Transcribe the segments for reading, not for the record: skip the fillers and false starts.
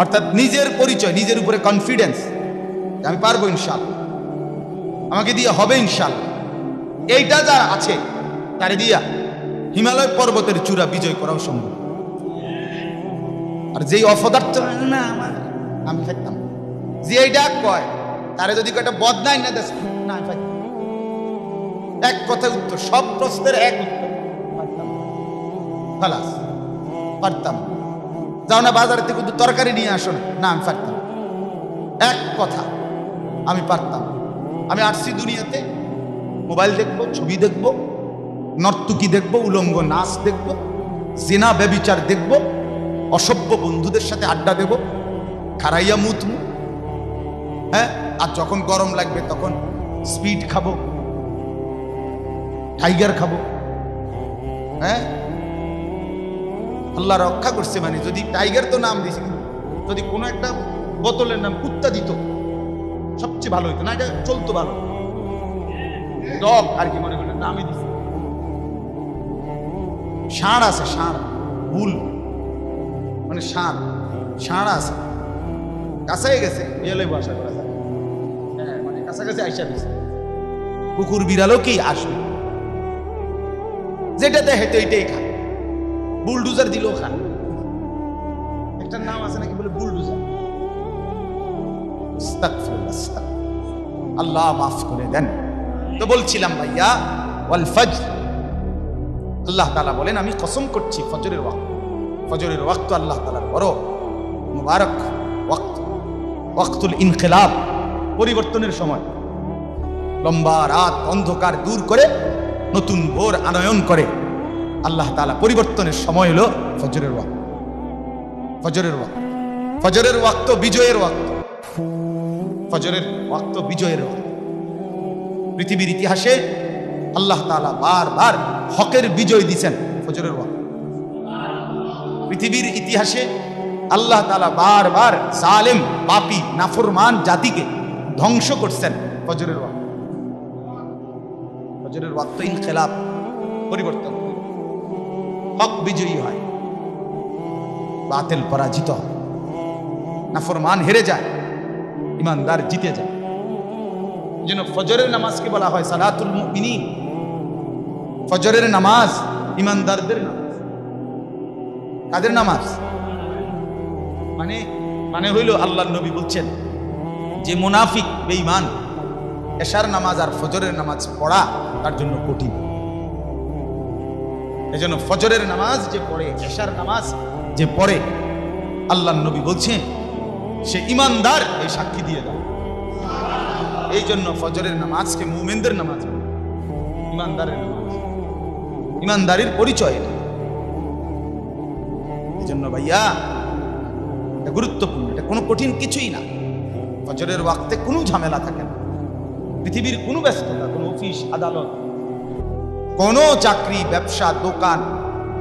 অর্থাৎ নিজের পরিচয়, নিজের উপরে কনফিডেন্স, আমি পারবো ইনশাআল্লাহ, আমাকে দিয়ে হবে ইনশাআল্লাহ, এইটা যার আছে তারে দিয়া হিমালয় পর্বতের চূড়া বিজয় করাও সম্ভব। আর যেই অপদার্থ না আমি থাকতাম, যে এইটা কয় তারে যদি একটা বদনাই না দেশ না আমি থাকতাম, এক কথায় উত্তর, সব প্রশ্নের এক উত্তর, পারতাম খালাস, পারতাম। যাও না বাজার থেকে তরকারি নিয়ে আসো না, আমি পারতাম, এক কথা আমি পারতাম। আমি আসছি দুনিয়াতে মোবাইল দেখবো, ছবি দেখবো, নর্তকী দেখবো, উলঙ্গ নাচ দেখবো, জিনা ব্যভিচার দেখবো, অসভ্য বন্ধুদের সাথে আড্ডা দেব, খারাইয়া মুতমু, হ্যাঁ, আর যখন গরম লাগবে তখন স্পিড খাবো, টাইগার খাবো, হ্যাঁ। আল্লাহ রক্ষা করছে, মানে যদি টাইগার তো নাম দিয়েছে, যদি কোনো একটা বোতলের নাম কুত্তা দিত সবচেয়ে ভালো হইতো, না এটা চলতো ভালো, ডগ আর কি মনে করেন নামই দিছে। ষাঁড় আছে, ষাঁড়, বুল মানে ষাঁড়, ষাঁড় আছে, কাছাই গেছে এলে আশা করা যায়, হ্যাঁ মানে কাছাকাছি আইসা দিছে। কুকুর বিড়ালও কি আসবে, যেটা দেখে তো এইটাই খায়, বুলডুজার দিলেও খায়, একটা নাম আছে নাকি বলে বুলডুজার, আল্লাহ মাফ করে দেন। তো বলছিলাম ভাইয়া, ওয়াল ফজর, আল্লাহ তাআলা বলেন আমি কসম করছি ফজরের ওয়াক্ত, ফজরের ওয়াক্ত আল্লাহ তাআলার বড় মুবারক ওয়াক্ত, ওয়াক্তুল ইনকিলাব, পরিবর্তনের সময়। লম্বা রাত অন্ধকার দূর করে নতুন ভোর আনয়ন করে আল্লাহ তাআলা পরিবর্তনের সময় হলো ফজরের ওয়াক্ত, ফজরের ওয়াক্ত, ফজরের ওয়াক্ত বিজয়ের ওয়াক্ত, ফজরের ওয়াক্ত বিজয়ের ওয়াক্ত। পৃথিবীর ইতিহাসে আল্লাহ তাআলা বারবার হকের বিজয় দিয়েছেন ফজরের ওয়াক্ত। পৃথিবীর ইতিহাসে আল্লাহ তাআলা বারবার জালেম, পাপী, নাফরমান জাতিকে ধ্বংস করছেন ফজরের ওয়াক্ত। ফজরের ওয়াক্ত ইনকিলাব, পরিবর্তন, হক বিজয়ী হয়, বাতিল পরাজিত হয়, নাফরমান হেরে যায়, ইমানদার জিতে যায়। যেন ফজরের নামাজকে বলা হয় সালাতুল মুমিনিন, ফজরের নামাজ ইমানদারদের নামাজ। কাদের নামাজ? মানে মানে হইল আল্লাহর নবী বলছেন যে মুনাফিক বেঈমান এশার নামাজ আর ফজরের নামাজ পড়া তার জন্য কঠিন। এজন্য ফজরের নামাজ যে পড়ে, এশার নামাজ যে পড়ে, আল্লাহর নবী বলছেন সে ইমানদার, এই সাক্ষী দিয়ে দাও। এই জন্য ফজরের নামাজকে মুমিনদের নামাজ, ইমানদারের নামাজ, ইমানদারির পরিচয় এটা। এই জন্য ভাইয়া এটা গুরুত্বপূর্ণ, এটা কোনো কঠিন কিছুই না। ফজরের ওয়াক্তে কোনো ঝামেলা থাকে না, পৃথিবীর কোনো ব্যস্ততা, কোনো অফিস আদালত, কোনো চাকরি, ব্যবসা, দোকান,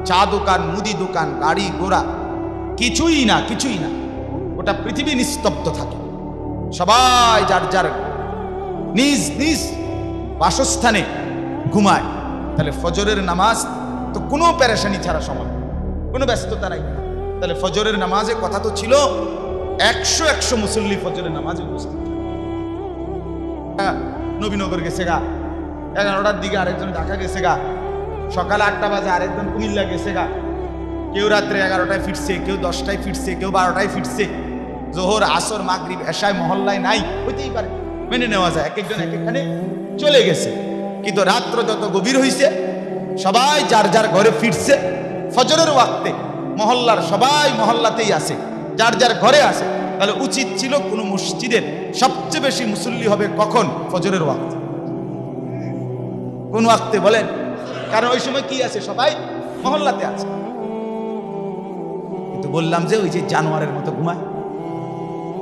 চা দোকান, মুদি দোকান, গাড়ি ঘোড়া, কিছুই না, কিছুই না। ওটা পৃথিবী নিস্তব্ধ থাকে, সবাই যার যার নিজ নিজ বাসস্থানে ঘুমায়। তাহলে ফজরের নামাজ তো কোনো পেরেশানি ছাড়া সময়, কোনো ব্যস্ততা নাই। তাহলে ফজরের নামাজে কথা তো ছিল 100 মুসল্লি ফজরের নামাজে উপস্থিত। নবীনগর গেছে গা 11টার দিকে, আরেকজন ঢাকা গেছে গা, সকাল 8টা বাজে আরেকজন কুমিল্লা গেছে গা, কেউ রাত্রে 11টায় ফিরছে, কেউ 10টায় ফিরছে, কেউ 12টায় ফিরছে। জোহর, আসর, মাগরিব, এশায় মহল্লায় নাই, হইতেই পারে, মেনে নেওয়া যায়, এক একজন এক একখানে চলে গেছে। কিন্তু রাত্র যত গভীর হইছে, সবাই যার যার ঘরে ফিরছে। ফজরের ওয়াক্তে মহল্লার সবাই মহল্লাতেই আছে, যার যার ঘরে আছে। তাহলে উচিত ছিল কোন মসজিদের সবচেয়ে বেশি মুসল্লি হবে কখন? ফজরের ওয়াক্তে। কোন ওয়াক্তে বলেন? কারণ ওই সময় কি আছে, সবাই মহল্লাতে আছে। কিন্তু বললাম যে ওই যে জানোয়ারের মতো ঘুমায়।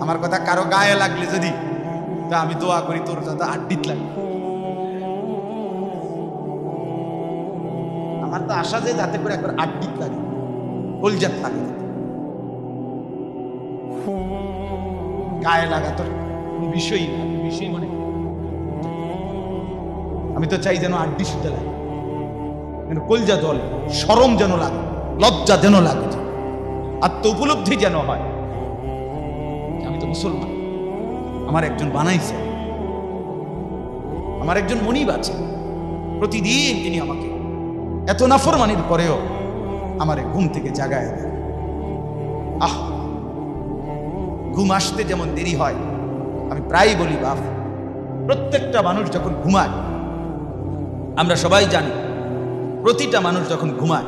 আমার কথা কারো গায়ে লাগলে যদি, তা আমি দোয়া করি তোর যত আড্ডিত লাগে। আমার তো আশা যে যাতে করে একবার আড্ডিত লাগে, কলজাত লাগে, গায়ে লাগা তোর বিষয়ই না, বিষয় মানে আমি তো চাই যেন আড্ডি শুতে লাগে, কিন্তু কলজা জলে, শরম যেন লাগে, লজ্জা যেন লাগে। আত্ম উপলব্ধি যেন হয় আমি তো মুসলমান, আমার একজন বানাইছে, আমার একজন মনিব আছে, প্রতিদিন তিনি আমাকে এত নাফরমানির পরেও আমার ঘুম থেকে জাগায় দেয়। আহ, ঘুম আসতে যেমন দেরি হয়, আমি প্রায় বলি বাপ, প্রত্যেকটা মানুষ যখন ঘুমায়, আমরা সবাই জানি প্রতিটা মানুষ যখন ঘুমায়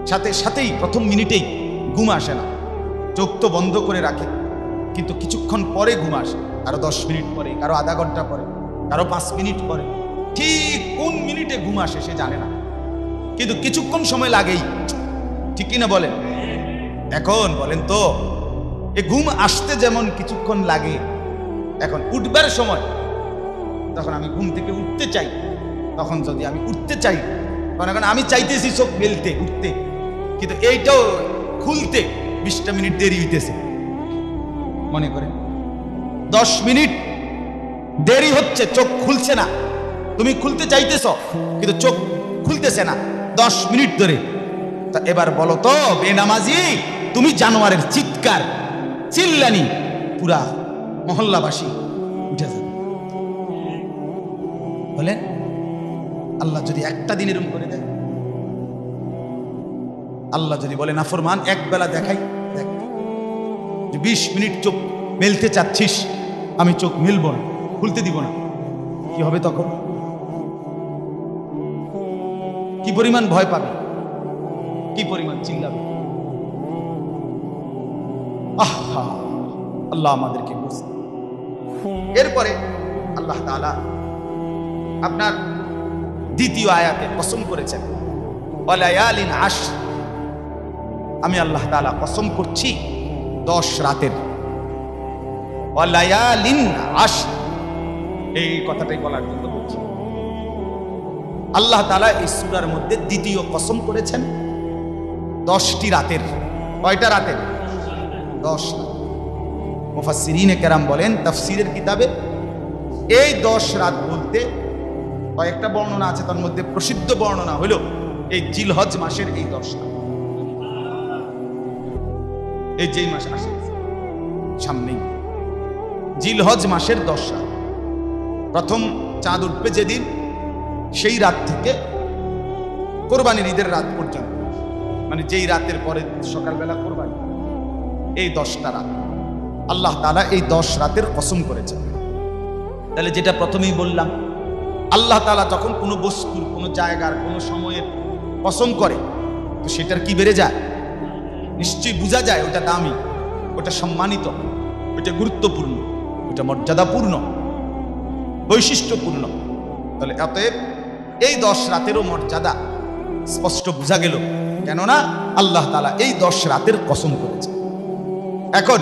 সাথে সাথেই প্রথম মিনিটেই ঘুম আসে না, চোখ তো বন্ধ করে রাখে, কিন্তু কিছুক্ষণ পরে ঘুম আসে, কারো 10 মিনিট পরে, কারো আধা ঘন্টা পরে, কারো 5 মিনিট পরে, ঠিক কোন মিনিটে ঘুম আসে সে জানে না, কিন্তু কিছুক্ষণ সময় লাগেই, ঠিক কিনা বলেন? এখন বলেন তো, এ ঘুম আসতে যেমন কিছুক্ষণ লাগে, এখন উঠবার সময় তখন আমি ঘুম থেকে উঠতে চাই, তখন যদি আমি উঠতে চাই, তখন এখন আমি চাইতেছি চোখ মেলতে উঠতে, কিন্তু এইটাও খুলতে 20টা মিনিট দেরি হইতেছে। মনে করেন 10 মিনিট দেরি হচ্ছে, চোখ খুলছে না, তুমি খুলতে চাইতেছ কিন্তু চোখ খুলতেছে না 10 মিনিট ধরে। তা এবার বলো তো বেনামাজি, তুমি জানোয়ারের চিৎকার চিল্লানি পুরা মহল্লাবাসী উঠে যাবে। বলেন আল্লাহ যদি একটা দিন এরকম করে দেয়, আল্লাহ যদি বলে নাফরমান এক বেলা দেখাই, দেখ যে 20 মিনিট চোখ মেলতে চাচ্ছিস, আমি চোখ মেলব না, খুলতে দিব না, কি হবে তখন? কি পরিমাণ ভয় পাবে, কি পরিমাণ চিল্লাবে। আহা, আল্লাহ আমাদেরকে বুঝতে। এরপরে আল্লাহ তাআলা আপনার দ্বিতীয় আয়াতে কসম করেছেন, ওয়ালায়ালিন আশর, আমি আল্লাহ তাআলা কসম করছি 10 রাতের। ওয়ালায়ালিন আশর, এই কথাটাই বলার জন্য বলছি। আল্লাহ তাআলা এই সূরার মধ্যে দ্বিতীয় কসম করেছেন 10টি রাতের। কয়টা রাতের? 10 রাত। মুফাসসিরিনে কেরাম বলেন তাফসীরের কিতাবে এই 10 রাত বলতে কয়েকটা বর্ণনা আছে, তার মধ্যে প্রসিদ্ধ বর্ণনা হলো এই জিলহজ মাসের এই 10 রাত, এই যেই মাস আসে সামনেই, জিলহজ মাসের 10 রাত। প্রথম চাঁদ উঠবে যেদিন, সেই রাত থেকে কোরবানির ঈদের রাত পর্যন্ত, মানে যেই রাতের পরে সকালবেলা কোরবানি, এই 10টা রাত আল্লাহ তাআলা এই 10 রাতের কসম করেছেন। তাহলে যেটা প্রথমেই বললাম, আল্লাহ তাআলা যখন কোনো বস্তুর, কোনো জায়গার, কোনো সময়ের কসম করে, তো সেটার কি বেড়ে যায়? নিশ্চয়ই বোঝা যায় ওটা দামি, ওটা সম্মানিত, ওটা গুরুত্বপূর্ণ, ওটা মর্যাদাপূর্ণ, বৈশিষ্ট্যপূর্ণ। তাহলে অতএব এই 10 রাতেরও মর্যাদা স্পষ্ট বোঝা গেল, কেননা আল্লাহ তাআলা এই 10 রাতের কসম করেছে। এখন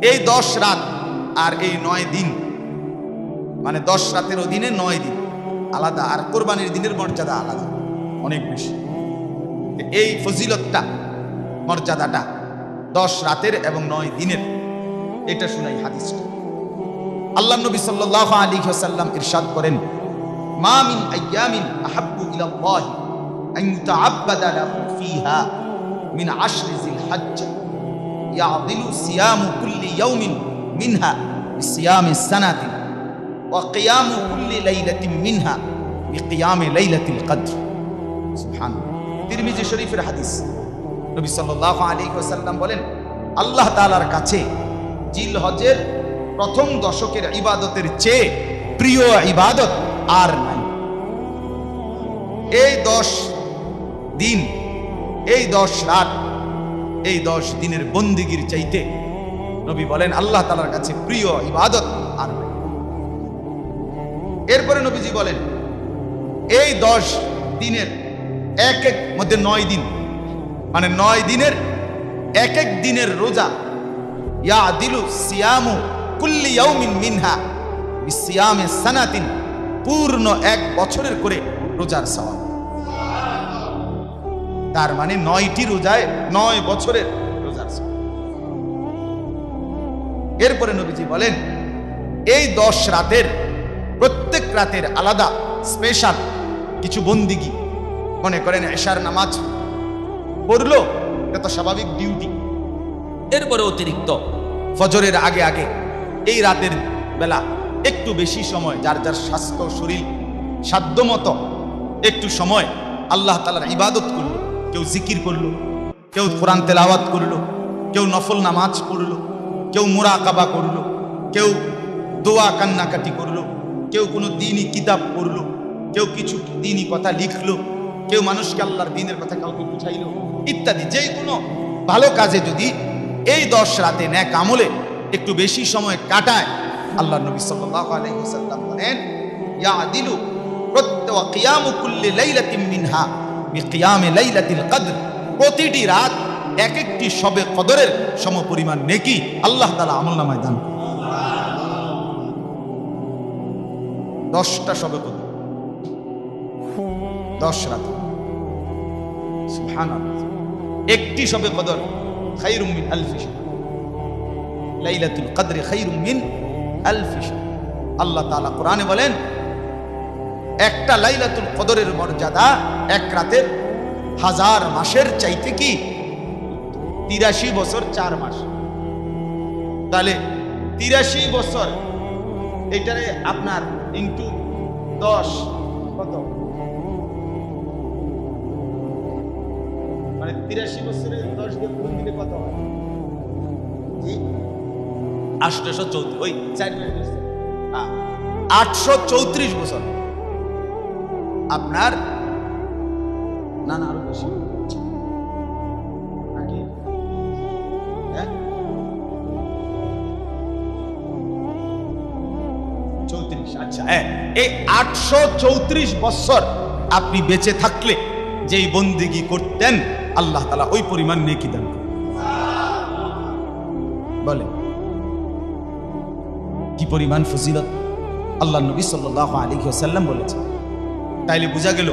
এই 10 রাত আর এই 9 দিন, মানে 10 রাতের অধীনে 9 দিন আলাদা, আর কোরবানির দিনের মর্যাদা আলাদা, অনেক বেশি। এই ফজিলতটা, মর্যাদাটা 10 রাতের এবং 9 দিনের, এটা শুনাই হাদিসটা। আল্লাহ নবী সাল্লাল্লাহু আলাইহি ওয়াসাল্লাম ইরশাদ করেন, মা মিন আইয়ামিন আহাব্বু ইলাল্লাহি আন ইউতাআব্বাদা লাহু ফীহা মিন আশরি যিল হজ্জ ইয়াদিলু সিয়ামু কুল্লি ইয়াউমিন মিনহা বিসিয়ামিস সানাতি ওয়া কিয়ামু কুল্লি লাইলাতিন মিনহা বিকিয়ামি লাইলাতিল কদর। সুবহানাল্লাহ। তিরমিজি শরীফের হাদিস। নবী সাল্লাল্লাহু আলাইহি ওয়াসাল্লাম বলেন, আল্লাহ তাআলার কাছে জিলহজের প্রথম দশকের ইবাদতের চেয়ে প্রিয় ইবাদত আর নাই। এই 10 দিন, এই 10 রাত, এই 10 দিনের বন্দিগির চাইতে নবী বলেন আল্লাহ তাআলার কাছে প্রিয় ইবাদত আর নাই। এরপরে নবীজি বলেন, এই 10 দিনের এক এক মধ্যে 9 দিন, মানে 9 দিনের এক এক দিনের রোজা, ইয়াদিলু সিয়ামু কুল্লি ইয়াউমিন মিনহা বিসিয়ামিস সানাতিন, পূর্ণ 1 বছরের করে রোজার সওয়াব। তার মানে 9টি রোজায় 9 বছরের রোজার সওয়াব। এরপরে নবীজি বলেন, এই 10 রাতের প্রত্যেক রাতের আলাদা স্পেশাল কিছু বন্দিগি। মনে করেন এশার নামাজ পড়লো, এটা তো স্বাভাবিক ডিউটি। এরপরে অতিরিক্ত ফজরের আগে আগে এই রাতের বেলা একটু বেশি সময় যার যার স্বাস্থ্য শরীর সাধ্যমতো একটু সময় আল্লাহ তাআলার ইবাদত করলো। কেউ জিকির করলো, কেউ কোরআন তেলাওয়াত করলো, কেউ নফল নামাজ পড়লো, কেউ মুরাকাবা করলো, কেউ দোয়া কান্নাকাটি করলো, কেউ কোনো দিনই কিতাব পড়লো, কেউ কিছু দিনই কথা লিখলো, কেউ মানুষকে আল্লাহর দ্বীনের কথা কাউকে বুঝাইলো ইত্যাদি। যে কোনো ভালো কাজে যদি এই 10 রাতে নেক আমলে একটু বেশি সময় কাটায়, আল্লাহর নবী সাল্লাল্লাহু আলাইহি ওয়াসাল্লাম বলেন ইয়াদিলু ওয়া কিয়ামু কুল্লি লাইলাতিন মিনহা বিকিয়ামি লাইলাতিল কদর। প্রতিটি রাত এক একটি শবে কদরের সমপরিমাণ নেকি আল্লাহ তাআলা আমলনামায় দান করেন। 10টা শবে কদর 10 রাত, সুবহানাল্লাহ। একটি শবে কদর খায়রুম মিন আলফি শাহর, লাইলাতুল কদর খায়রুম মিন আলফি শাহর। আল্লাহ তাআলা কোরআনে বলেন একটা লাইলাতুল কদরের মর্যাদা এক রাতের 1000 মাসের চাইতে কি 83 বছর 4 মাস। তাহলে 83 বছর এটারে আপনার ইনটু 10 কত, মানে 83 বছরে 10 দিয়ে গুণ দিলে কত হয়? জি 834, ওই 4 মাস 834 বছর আপনার, না না আরো বেশি নাকি? হ্যাঁ 34। আচ্ছা, হ্যাঁ এই 834 বছর আপনি বেঁচে থাকলে যেই বন্দেগী করতেন আল্লাহ তাআলা ওই পরিমাণ নেকি দান করেন। বলে কি পরিমাণ ফজিলত আল্লাহ নবী সাল্লাল্লাহু আলাইহি ওয়াসাল্লাম বলেছেন। তাইলে বোঝা গেল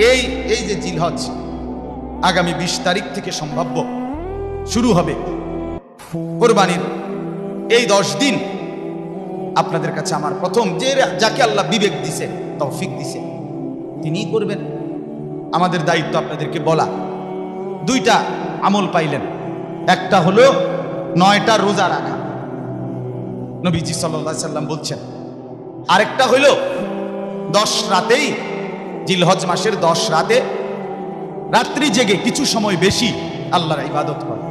এই যে জিলহজ আগামী 20 তারিখ থেকে সম্ভাব্য শুরু হবে কোরবানির এই 10 দিন। আপনাদের কাছে আমার প্রথম, যে যাকে আল্লাহ বিবেক দিছে তৌফিক দিছে তিনিই করবেন। আমাদের দায়িত্ব আপনাদেরকে বলা। 2টা আমল পাইলেন, একটা হলো 9টা রোজা রাখা, নবীজি সাল্লাল্লাহু আলাইহি সাল্লাম বলছেন। আরেকটা হলো 10 রাতেই, জিলহজ মাসের 10 রাতে রাত্রি জেগে কিছু সময় বেশি আল্লাহর ইবাদত করেন।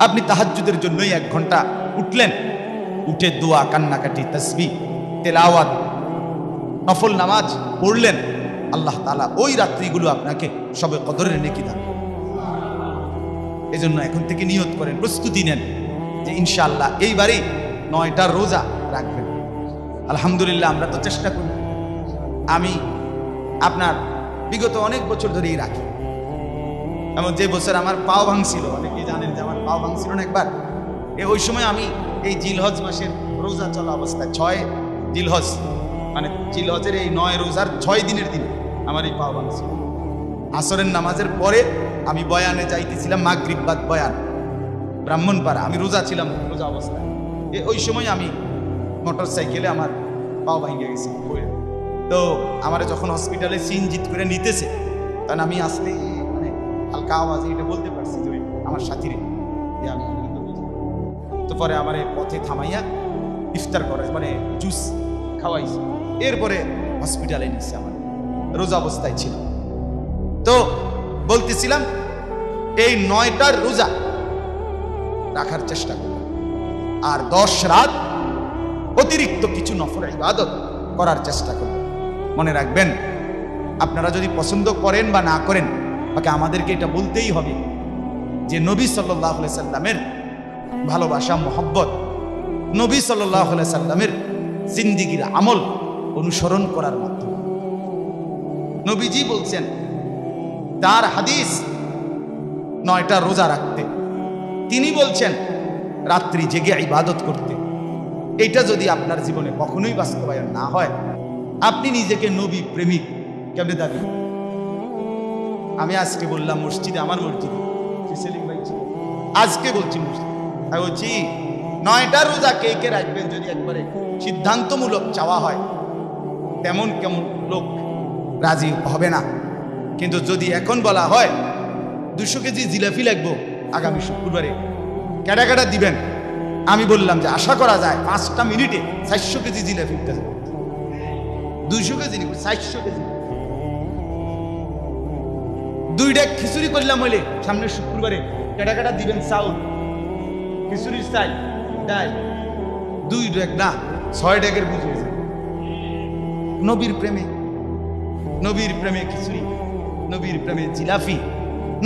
আপনি তাহাজ্জুদের জন্যই 1 ঘন্টা উঠলেন, উঠে দোয়া কান্নাকাটি তাসবিহ তেলাওয়াত নফল নামাজ পড়লেন, আল্লাহ তাআলা ওই রাত্রিগুলো আপনাকে শবে কদরের নেকি দান। এজন্য এখন থেকে নিয়ত করেন, প্রস্তুতি নেন যে ইনশাআল্লাহ এইবারই 9টা রোজা রাখবেন। আলহামদুলিল্লাহ আমরা তো চেষ্টা করি। আমি আপনার বিগত অনেক বছর ধরেই রাখি। এমন যে বছর আমার পাও ভাঙছিল, অনেকেই জানেন যে আমার পাও ভাঙছিল না একবার, ওই সময় আমি এই জিলহজ মাসের রোজা চলা অবস্থায় 6 জিলহজ, মানে জিলহজের এই 9 রোজার 6 দিনের দিন আমার এই পাও ভাঙছিল। আসরের নামাজের পরে আমি বয়ানে যাইতেছিলাম, মাগরিব বাদ বয়ান, ব্রাহ্মণপাড়া। আমি রোজা ছিলাম, রোজা অবস্থায় ওই সময় আমি মোটর সাইকেলে আমার পাও ভেঙে গেছে। তো আমার যখন হসপিটালে সিনজিত করে নিতেছে, তখন আমি আসলে মানে হালকা আওয়াজে এটা বলতে পারছি যে আমার সাথীরে যে আমি, তো পরে আমার পথে থামাইয়া ইফতার করে, মানে জুস খাওয়াইছে, এরপরে হসপিটালে নিচ্ছে। আমার রোজা অবস্থায় ছিল। তো বলতেছিলাম এই 9টার রোজা রাখার চেষ্টা করব, আর 10 রাত অতিরিক্ত কিছু নফল ইবাদত করার চেষ্টা করব। মনে রাখবেন, আপনারা যদি পছন্দ করেন বা না করেন, বাকি আমাদেরকে এটা বলতেই হবে যে নবী সাল্লাল্লাহু আলাইহি সাল্লামের ভালোবাসা, মোহব্বত, নবী সাল্লাল্লাহু আলাইহি সাল্লামের জিন্দেগীর আমল অনুসরণ করার মাধ্যমে। নবীজি বলছেন তার হাদিস 9টা রোজা রাখতে, তিনি বলছেন রাত্রি জেগে ইবাদত করতে। এটা যদি আপনার জীবনে কখনোই বাস্তবায়ন না হয়, আপনি নিজেকে নবী প্রেমিক কেমনে দাবি? আমি আজকে বললাম মসজিদে, আমার মসজিদে সেলিম ভাই ছিল, আজকে বলছি মসজিদে, আমি বলছি 9টা রোজা কে কে রাখবেন যদি একবারে সিদ্ধান্তমূলক চাওয়া হয়, তেমন কেমন লোক রাজি হবে না। কিন্তু যদি এখন বলা হয় 200 কেজি জিলাপি লাগবো আগামী শুক্রবারে, কেডা কেডা দিবেন? আমি বললাম যে আশা করা যায় 5টা মিনিটে 400 কেজি জিলাপি উঠতে যাবে। 200 কেজি 400 কেজি। 2 খিচুড়ি করলাম হইলে সামনের শুক্রবারে, কেডা কেডা দিবেন চাউল, খিচুড়ির চাল, ডাল। 2 ডেক না 6 ডেকের বুঝিয়েছে। নবীর প্রেমে, নবীর প্রেমে খিচুড়ি, নবীর প্রেমে জিলাফি,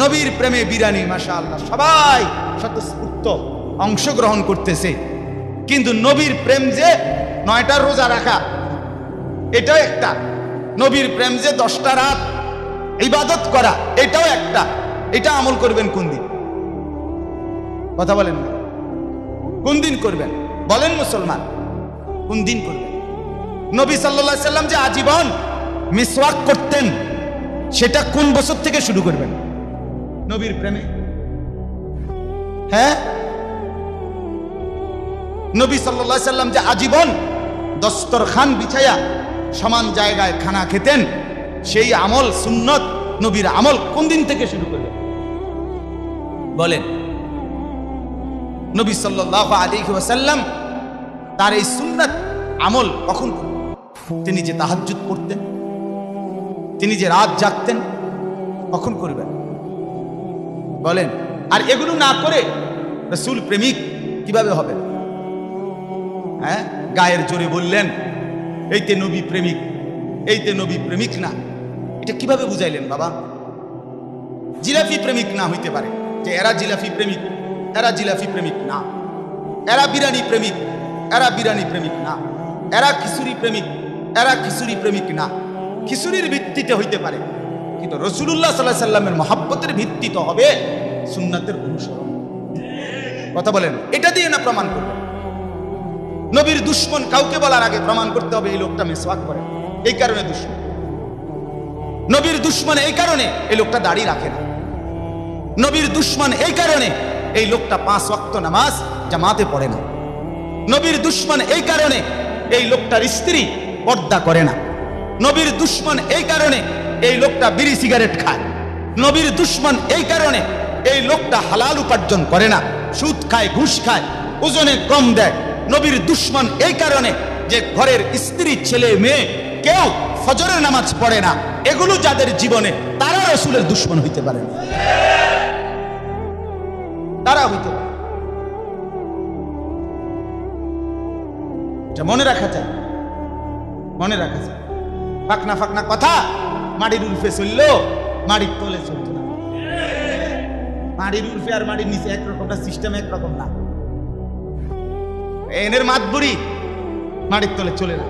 নবীর প্রেমে বিরিয়ানি। মাশাআল্লাহ, সবাই স্বতঃস্ফূর্ত অংশগ্রহণ করতেছে। কিন্তু নবীর প্রেম যে 9টা রোজা রাখা, এটাও একটা। নবীর প্রেম যে 10টা রাত ইবাদত করা, এটাও একটা। এটা আমল করবেন কোন দিন? কথা বলেন না, কোন দিন করবেন? বলেন মুসলমান, কোন দিন করবেন? নবী সাল্লাল্লাহু আলাইহি সাল্লাম যে আজীবন মিসওয়াক করতেন, সেটা কোন বছর থেকে শুরু করবেন? নবীর প্রেমে। হ্যাঁ, নবী সাল্লাল্লাহু আলাইহি সাল্লাম যে আজীবন দস্তরখান বিছায়া সমান জায়গায় খানা খেতেন, সেই আমল সুন্নত নবীর আমল কোন দিন থেকে শুরু করবেন? বলেন। নবী সাল্লাল্লাহু আলাইহি ওয়াসাল্লাম তার এই সুন্নাত আমল কখন করবেন? তিনি যে তাহাজ্জুদ পড়তেন, তিনি যে রাত জাগতেন, কখন করবেন? বলেন। আর এগুলো না করে রাসূল প্রেমিক কিভাবে হবেন? হ্যাঁ, গায়ের জোরে বললেন এইতে নবী প্রেমিক, এইতে নবী প্রেমিক না, এটা কিভাবে বুঝাইলেন বাবা? জিলাফি প্রেমিক না হইতে পারে যে এরা জিলাফি প্রেমিক, এরা জিলাফি প্রেমিক না। এরা বিরিয়ানি প্রেমিক, এরা বিরিয়ানি প্রেমিক না। এরা খিচুড়ি প্রেমিক, এরা খিচুড়ি প্রেমিক না। খিচুড়ির ভিত্তিতে হইতে পারে, কিন্তু রাসূলুল্লাহ সাল্লাল্লাহু আলাইহি সাল্লামের মহব্বতের ভিত্তি তো হবে সুন্নাতের অনুসরণ। কথা বলেন, এটা দিয়ে না প্রমাণ করবে। নবীর দুশমন কাউকে বলার আগে প্রমাণ করতে হবে এই লোকটা মিসওয়াক করে, এই কারণে দুশমন। নবীর দুশমন এই কারণে এই লোকটা দাড়ি রাখে না। নবীর দুশমন এই কারণে এই লোকটা 5 ওয়াক্ত নামাজ জামাতে পড়ে না। নবীর দুশমন এই কারণে এই লোকটার স্ত্রী পর্দা করে না। নবীর দুশমন এই কারণে এই লোকটা বিড়ি সিগারেট খায়। নবীর দুশমন এই কারণে এই লোকটা হালাল উপার্জন করে না, সুদ খায়, ঘুষ খায়, ওজনে কম দেয়। নবীর দুশমন এই কারণে যে ঘরের স্ত্রী, ছেলে, মেয়ে কেউ ফজরের নামাজ পড়ে না। এগুলো যাদের জীবনে, তারা রাসূলের দুশমন হইতে পারে না, তারা হইতে পারে। এটা মনে রাখা যায়, মনে রাখা যায়। ফাকনা ফাকনা কথা মাটির উল্ফে চললো, মাটির তলে চলতো না। মাটির উল্ফে আর মাটির নিচে একরকমটা সিস্টেম, একরকম না। এনের মাতবুরি মাটির তলে চলে না।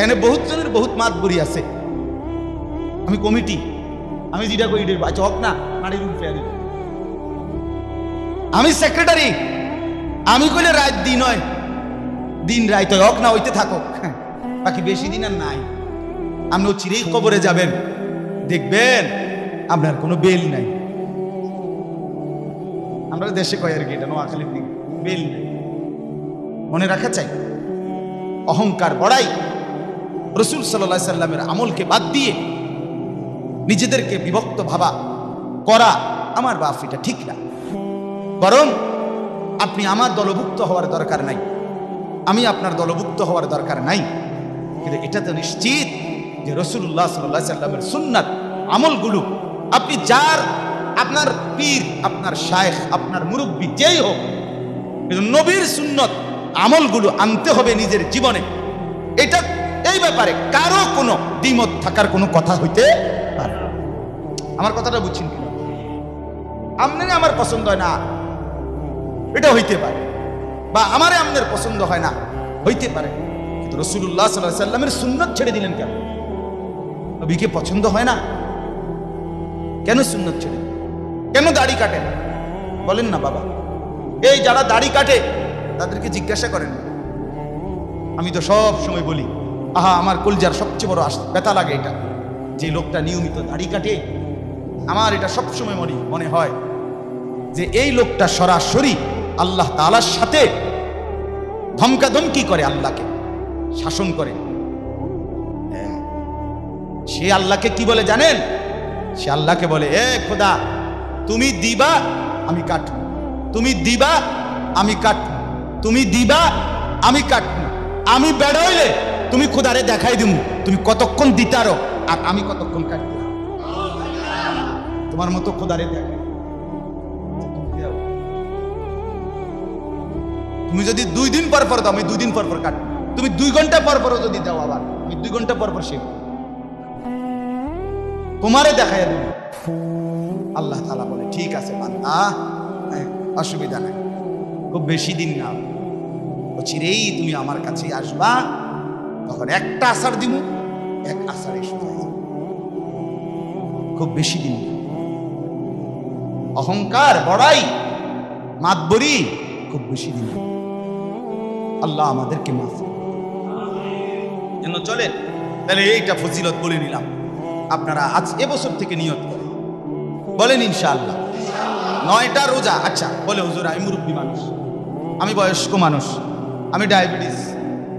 এনে বহুত জনের বহুত মাতবুরি আছে। আমি কমিটি, আমি যেটা করি চক না মাটির উল্ফে আনি। আমি সেক্রেটারি, আমি কইলে রাত দিন হয়, দিন রাত হোক না হইতে থাকুক, বাকি বেশি দিন আর নাই। আপনিও চিরেই কবরে যাবেন, দেখবেন আপনার কোনো বেল নাই। আমরা দেশে কয় আর কি, এটা নোয়াখালীর দিকে বেল নাই। মনে রাখা চাই, অহংকার বড়াই রাসূল সাল্লাল্লাহু আলাইহি সাল্লামের আমলকে বাদ দিয়ে নিজেদেরকে বিভক্ত ভাবা করা আমার বাপ, এটা ঠিক না। বরং আপনি আমার দলভুক্ত হওয়ার দরকার নাই, আমি আপনার দলভুক্ত হওয়ার দরকার নাই। কিন্তু এটা তো নিশ্চিত যে রাসূলুল্লাহ সাল্লাল্লাহু আলাইহি সাল্লামের সুন্নাত আমলগুলো আপনি যার, আপনার পীর, আপনার শায়েখ, আপনার মুরব্বী যেই হোক, কিন্তু নবীর সুন্নত আমলগুলো আনতে হবে নিজের জীবনে। এটা এই ব্যাপারে কারো কোনো দ্বিমত থাকার কোনো কথা হইতে পারে। আমার কথাটা বুঝছেন কিনা? আপনার আমার পছন্দ হয় না, এটা হইতে পারে, বা আমারে আপনার পছন্দ হয় না, হইতে পারে। কিন্তু রাসূলুল্লাহ সাল্লাল্লাহু আলাইহি সাল্লামের সুন্নাত ছেড়ে দিলেন কেন? নবীকে পছন্দ হয় না কেন? সুন্নাত ছেড়ে কেন? দাড়ি কাটেন, বলেন না বাবা। এই যারা দাড়ি কাটে তাদেরকে জিজ্ঞাসা করেন। আমি তো সব সময় বলি, আহা আমার কলজার সবচেয়ে বড় ব্যথা লাগে এটা, যে লোকটা নিয়মিত দাড়ি কাটে, আমার এটা সবসময় মনে হয় যে এই লোকটা সরাসরি আল্লাহ তাআলার সাথে ধমকাধমকি করে, আল্লাহকে শাসন করে। সে আল্লাহকে কি বলে জানেন? সে আল্লাহকে বলে, এ খোদা, তুমি দিবা আমি কাটবো, তুমি দিবা আমি কাটবো, তুমি দিবা আমি কাটবো। আমি বেড়াইলে তুমি খোদারে দেখাই দিমু তুমি কতক্ষণ দিতারো আর আমি কতক্ষণ কাটবো। তোমার মতো খোদারে দেখাই। তুমি যদি 2 দিন পর পর দাও আমি 2 দিন পর পর কাটবো। তুমি 2 ঘন্টা পর পর যদি দাও আবার আমি 2 ঘন্টা পর পর শিখব। তোমারে দেখাই দেব। আল্লাহ তাআলা বলে, ঠিক আছে বান্দা, অসুবিধা নাই, খুব বেশি দিন না, চিরেই তুমি আমার কাছে আসবা, তখন একটা আসার দিব, এক আসারে শুয়ে যাবে। খুব বেশি দিন না। অহংকার বড়াই মাতবরি খুব বেশি দিন। আল্লাহ আমাদেরকে মাফ যেন চলে। তাহলে এইটা ফজিলত বলে নিলাম, আপনারা আজ এবছর থেকে নিয়ত করেন, বলেন ইনশাআল্লাহ 9টা রোজা। আচ্ছা বলে, হুজুর আমি মুরব্বী মানুষ, আমি বয়স্ক মানুষ, আমি ডায়াবেটিস,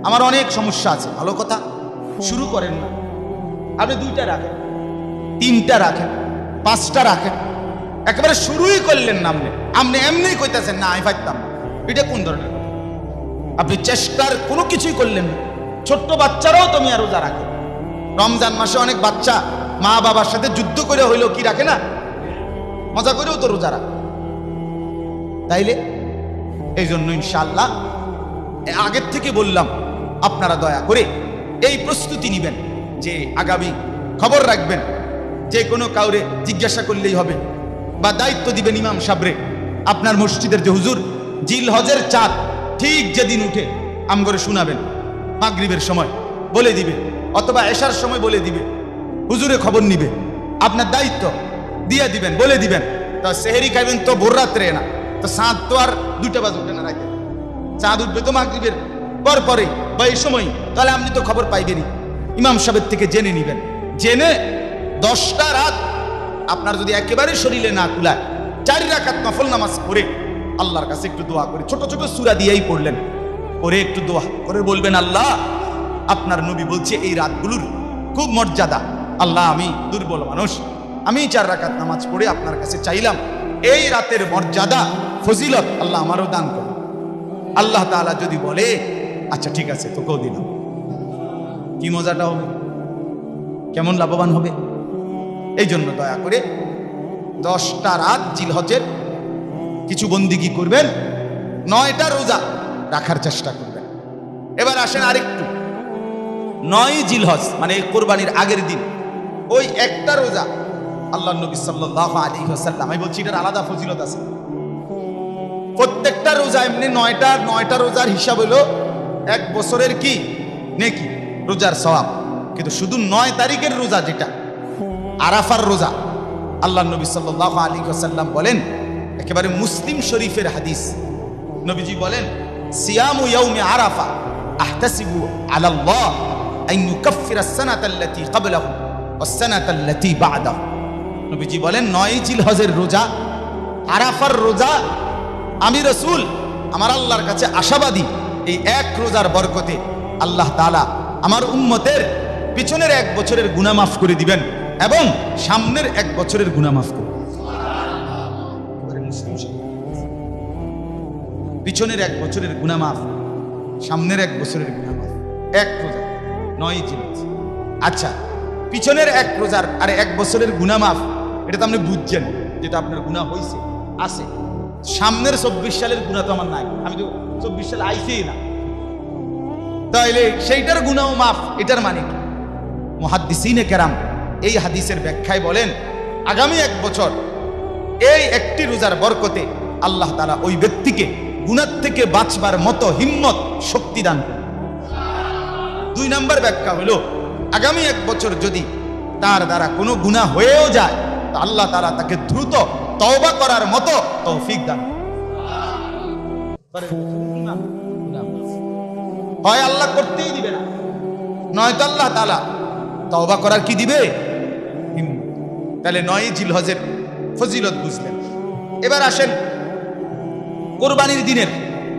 আমার অনেক সমস্যা আছে। ভালো কথা, শুরু করেন না। আপনি 2টা রাখেন, 3টা রাখেন, 5টা রাখেন, একেবারে শুরুই করলেন না। আপনি এমনি কইতেছেন না আমি পারতাম, এটা কোন ধরনের? আপনি চেষ্টার কোনো কিছুই করলেন না। ছোট্ট বাচ্চারাও তুমি আর রোজা রাখে। রমজান মাসে অনেক বাচ্চা মা বাবার সাথে যুদ্ধ করে হইলেও কি রাখে না, মজা করেও তো রোজা রাখে। তাইলে এই জন্য ইনশাআল্লাহ আগের থেকে বললাম, আপনারা দয়া করে এই প্রস্তুতি নেবেন যে আগামী খবর রাখবেন, যে কোনো কাউরে জিজ্ঞাসা করলেই হবে, বা দায়িত্ব দিবেন ইমাম সাহেবরে আপনার মসজিদের, যে হুজুর জিলহজের চাঁদ ঠিক যেদিন উঠে আমগরে শোনাবেন, মাগরিবের সময় বলে দিবে অথবা এশার সময় বলে দিবে, হুজুরে খবর নিবে, আপনার দায়িত্ব দিয়ে দিবেন, বলে দিবেন। তো সেহেরি খাইবেন তো ভোর রাত্রে না, তো চাঁদ তো আর 2টা বাজে উঠে না, রাখে চাঁদ উঠবে তো মাগরিবের পর পরে বা এই সময়, তাহলে আপনি তো খবর পাইবেনই। ইমাম সাহেবের থেকে জেনে নিবেন, জেনে 10টা রাত আপনার যদি একেবারে শরীরে না কুলায় 4 রাকাত নফল নামাজ পড়ে আল্লাহর কাছে একটু দোয়া করে, ছোট ছোট সূরা দিয়েই পড়লেন, পরে একটু দোয়া করে বলবেন, আল্লাহ আপনার নবী বলছে এই রাতগুলোর খুব মর্যাদা, আল্লাহ আমি দুর্বল মানুষ, আমি 4 রাকাত নামাজ পড়ে আপনার কাছে চাইলাম এই রাতের মর্যাদা ফজিলত আল্লাহ আমারও দান করুন। আল্লাহ তাআলা যদি বলে আচ্ছা ঠিক আছে তোকেও দিলাম, কি মজাটা হবে, কেমন লাভবান হবে। এই জন্য দয়া করে 10টা রাত জিলহজের কিছু বন্দিগি করবেন, 9টা রোজা রাখার চেষ্টা করবেন। এবার আসেন আরেকটু, 9 জিলহজ মানে কোরবানির আগের দিন ওই একটা রোজা আল্লাহ নবী সাল্লাল্লাহু আলাইহি ওয়াসাল্লাম, আমি বলছি এটার আলাদা ফজিলত আছে। প্রত্যেকটা রোজা এমনি 9টা রোজার হিসাব হলো 1 বছরের কি নেকি, রোজার সওয়াব। কিন্তু শুধু 9 তারিখের রোজা যেটা আরাফার রোজা, আল্লাহ নবী সাল্লাল্লাহু আলাইহি ওয়াসাল্লাম বলেন, একেবারে মুসলিম শরীফের হাদিস, নবীজি বলেন, সিয়ামু ইয়াউমি আরাফা আহতাসিবু আলাল্লাহ আন ইউকাফিরা আস-সানাতা আল্লাতী ক্বাবলাহু ওয়াস-সানাতা আল্লাতী বা'দাহু। নবীজি বলেন 9 জিলহজের রোজা, আরাফার রোজা, আমি রাসূল আমার আল্লাহর কাছে আশাবাদী এই এক রোজার বরকতে আল্লাহ তাআলা আমার উম্মতের পিছনের 1 বছরের গুনাহ মাফ করে দিবেন এবং সামনের 1 বছরের গুনাহ মাফ করে দিবেন। পিছনের 1 বছরের গুনাহ মাফ, সামনের 1 বছরের গুনাহ মাফ, 1 রোজা 9 জিলহজ। আচ্ছা, পিছনের 1 রোজার আর 1 বছরের গুনাহ মাফ, এটা তো আপনি বুঝছেন, যেটা আপনার গুনাহ হয়েছে আছে। সামনের 24 সালের গুনাহ তো আমার নাই, আমি তো 24 সাল আইছেই না, তাইলে সেইটার গুনাহ মাফ, এটার মানে কি? মুহাদ্দিসিনে কেরাম এই হাদিসের ব্যাখ্যায় বলেন, আগামী 1 বছর এই একটি রোজার বরকতে আল্লাহ তাআলা ওই ব্যক্তিকে গুনাহ থেকে বাঁচবার মতো হিম্মত শক্তি দান করেন। 2 নম্বর ব্যাখ্যা হলো, আগামী 1 বছর যদি তার দ্বারা কোনো গুনাহ হয়েও যায় তো আল্লাহ তাআলা তাকে দ্রুত তওবা করার মতো তৌফিক দান করেন। হয় আল্লাহ করতেই দিবে না, নয়তো আল্লাহ তাআলা তওবা করার কি দিবে, হিম্মত। তাহলে 9 জিলহজের ফজিলত বুঝলেন। এবার আসেন কোরবানির দিনের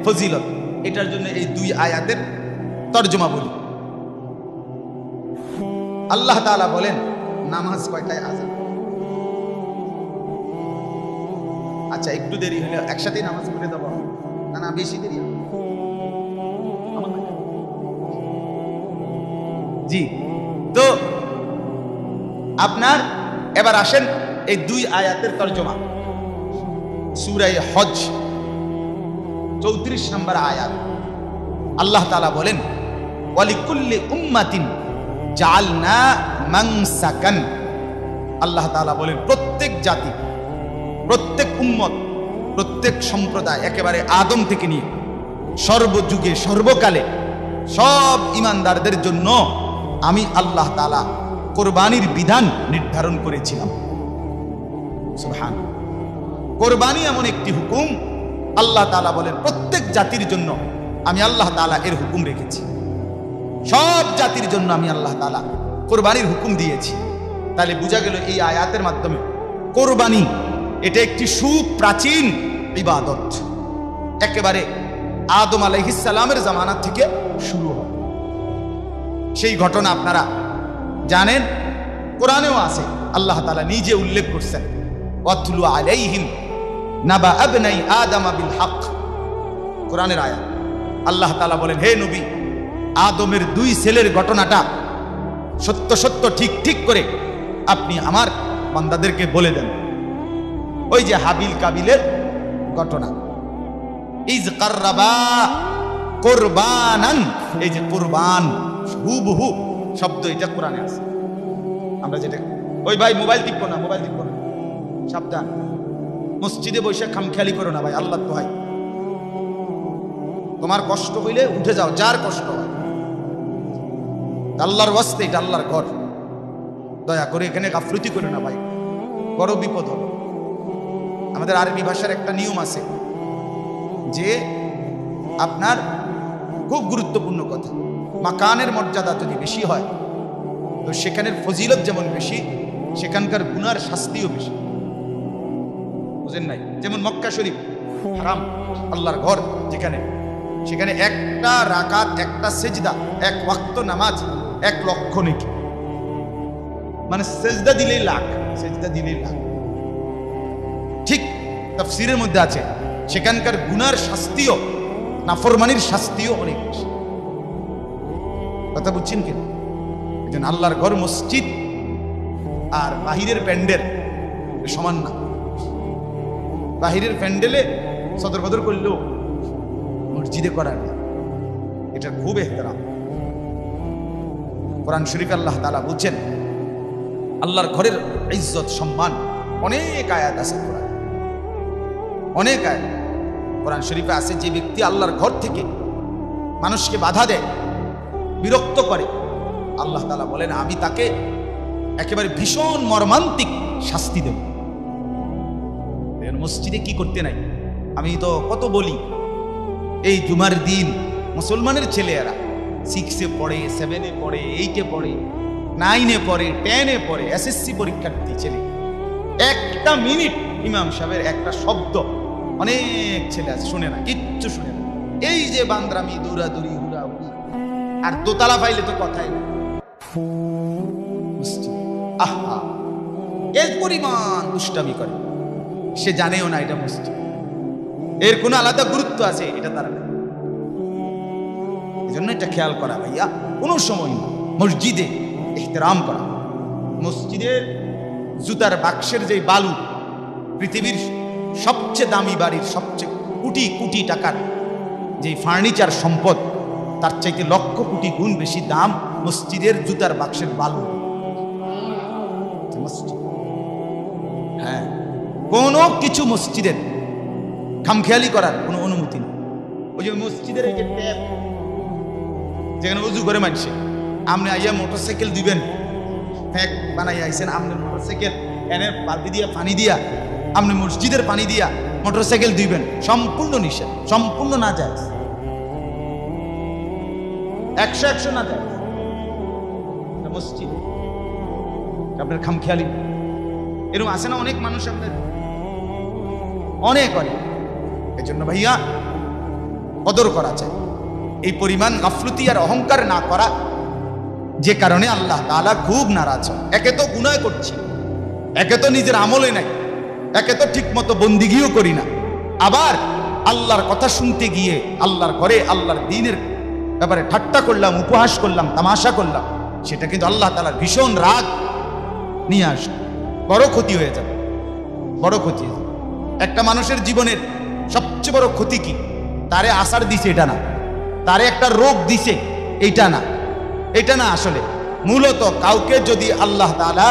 ফজিলত, এটার জন্য এই 2 আয়াতের তরজমা বলি। আল্লাহ তাআলা বলেন, নামাজ কয়টায় আযান? আচ্ছা একটু দেরি হলে একসাথেই নামাজ পড়ে দেবো, না না বেশি দেরি হবে? জি, তো আপনার এবার আসেন এই 2 আয়াতের তরজমা। সূরা হজ 34 নম্বর আয়াত। আল্লাহ তাআলা বলেন, ওয়ালিকুল্লি উম্মাতিন জাআলনা মানসাকান। আল্লাহ তাআলা বলেন প্রত্যেক জাতি, প্রত্যেক উম্মত, প্রত্যেক সম্প্রদায়, একেবারে আদম থেকে নিয়ে সর্বযুগে সর্বকালে সব ঈমানদারদের জন্য আমি আল্লাহ তাআলা কোরবানির বিধান নির্ধারণ করেছিলাম। সুবহানাল্লাহ। কোরবানি এমন একটি হুকুম, আল্লাহ তাআলা বলেন প্রত্যেক জাতির জন্য আমি আল্লাহ তাআলা এর হুকুম রেখেছি। সব জাতির জন্য আমি আল্লাহ তাআলা কোরবানির হুকুম দিয়েছি। তাহলে বোঝা গেল এই আয়াতের মাধ্যমে কোরবানি এটা একটি সুপ্রাচীন ইবাদত, একেবারে আদম আলাইহিস সালামের জামানা থেকে শুরু হয়। সেই ঘটনা আপনারা জানেন, কোরআনেও আছে, আল্লাহ তাআলা নিজে উল্লেখ করছেন, ওয়াতলু আলাইহিম নাবা আবনাই আদম বিল হক। কোরআনের আয়াত। আল্লাহ তাআলা বলেন, হে নবী, আদমের 2 ছেলের ঘটনাটা সত্য সত্য ঠিক ঠিক করে আপনি আমার বান্দাদেরকে বলে দেন। ওই যে হাবিল কাবিলের ঘটনা, ইজ কাররাবা কুরবানান, এই যে কুরবান হুবহু শব্দ এটা কোরআনে আছে। আমরা যেটা, ওই ভাই মোবাইল টিপবো না, মোবাইল টিপবো না, সাবধান। মসজিদে বসে খামখেয়ালি করো না ভাই, আল্লাহ দোহাই। তোমার কষ্ট হইলে উঠে যাও, যার কষ্ট হয়। আল্লাহর ওয়াস্তে, এটা আল্লাহর ঘর, দয়া করে এখানে গাফলতি করো না ভাই, বড় বিপদ হবে। আমাদের আরবি ভাষার একটা নিয়ম আছে যে আপনার খুব গুরুত্বপূর্ণ কথা, মাকানের মর্যাদা যদি বেশি হয় তো সেখানের ফজিলত যেমন বেশি, সেখানকার গুনার শাস্তিও বেশি। বুঝেন নাই? যেমন মক্কা শরীফ হারাম, আল্লাহর ঘর যেখানে, সেখানে একটা রাকাত, একটা সেজদা, 1 ওয়াক্ত নামাজ 1 লক্ষ নেকি। মানে সেজদা দিলেই লাখ, সেজদা দিলেই লাখ। ঠিক তাফসীরের মধ্যে আছে সেখানকার গুনার শাস্তিও, নাফরমানির শাস্তিও অনেক বেশি। কথা বুঝছেন কি? এজন্য আল্লাহর ঘর মসজিদ আর বাহিরের প্যান্ডেল সমান না। বাহিরের প্যান্ডেলে সদর বদর করলেও মসজিদে করার না, এটা খুব এহতেরাম। কোরআন শরীফ আল্লাহ তাআলা বলছেন, আল্লাহর ঘরের ইজ্জত সম্মান অনেক আয়াত আছে কোরআন, অনেক আয়াত কোরআন শরীফে আছে। যে ব্যক্তি আল্লাহর ঘর থেকে মানুষকে বাধা দেয়, বিরক্ত করে, আল্লাহ তাআলা বলেন আমি তাকে একেবারে ভীষণ মর্মান্তিক শাস্তি দেব। মসজিদে কি করতে নাই? আমি তো কত বলি, এই জুমার দিন মুসলমানের ছেলেরা 6-এ পড়ে, 7-এ পড়ে, 8-এ পড়ে, 9-এ পড়ে, 10-এ পড়ে, এসএসসি পরীক্ষার্থী ছেলে, একটা মিনিট ইমাম সাহেবের একটা শব্দ অনেক ছেলে আছে শুনে না, কিচ্ছু শুনে না। এই যে বান্দরামি, দৌড়াদৌড়ি, হুড়াহুড়ি, আর দোতলা পাইলে তো কথাই না। আহা, এর পরিমাণ দুষ্টামি করে, সে জানেও না এটা মসজিদ, এর কোনো আলাদা গুরুত্ব আছে এটা তারা নেই। এই জন্য এটা খেয়াল করা ভাইয়া, কোনো সময় না মসজিদে ইহতেরাম করা। মসজিদের জুতার বাক্সের যে বালু, পৃথিবীর সবচেয়ে দামি বাড়ির সবচেয়ে কোটি কোটি টাকার যে ফার্নিচার সম্পদ, তার চাইতে লক্ষ কোটি গুণ বেশি দাম মসজিদের জুতার বাক্সের বালু। মসজিদ, হ্যাঁ, কোনো কিছু মসজিদের খামখেয়ালি করার কোনো অনুমতি নেই। ওই যে মসজিদের এই যে ট্যাপ, যেখানে উজু করে মানছে, আপনি আইয়া মোটরসাইকেল দিবেন, ফ্যাক বানাই আইছেন, আপনি মোটরসাইকেল এনে বালতি দিয়া পানি দিয়া, আপনি মসজিদের পানি দিয়া মোটরসাইকেল দিবেন, সম্পূর্ণ নিষেধ, সম্পূর্ণ না যায়, 100 না যায়। মসজিদ আপনার খামখেয়ালি এরকম আছে না অনেক মানুষ, আপনার অনেক অনেক। এই জন্য ভাইয়া কদর করা চাই, এই পরিমাণ গাফলতি আর অহংকার না করা, যে কারণে আল্লাহ তাআলা খুব নারাজ। একে তো গুনাহ করছি, একে তো নিজের আমলে নাই, একে তো ঠিক মতো বন্দিগিও করি না, আবার আল্লাহর কথা শুনতে গিয়ে আল্লাহর ঘরে আল্লাহর দ্বীনের ব্যাপারে ঠাট্টা করলাম, উপহাস করলাম, তামাশা করলাম, সেটা কিন্তু আল্লাহ তাআলার ভীষণ রাগ নিয়ে আসে। বড় ক্ষতি হয়ে যাবে, বড় ক্ষতি হয়ে যাবে। একটা মানুষের জীবনের সবচেয়ে বড় ক্ষতি কি? তারে আসার দিছে এটা না, তারে একটা রোগ দিছে এইটা না, এটা না। আসলে মূলত কাউকে যদি আল্লাহ তাআলা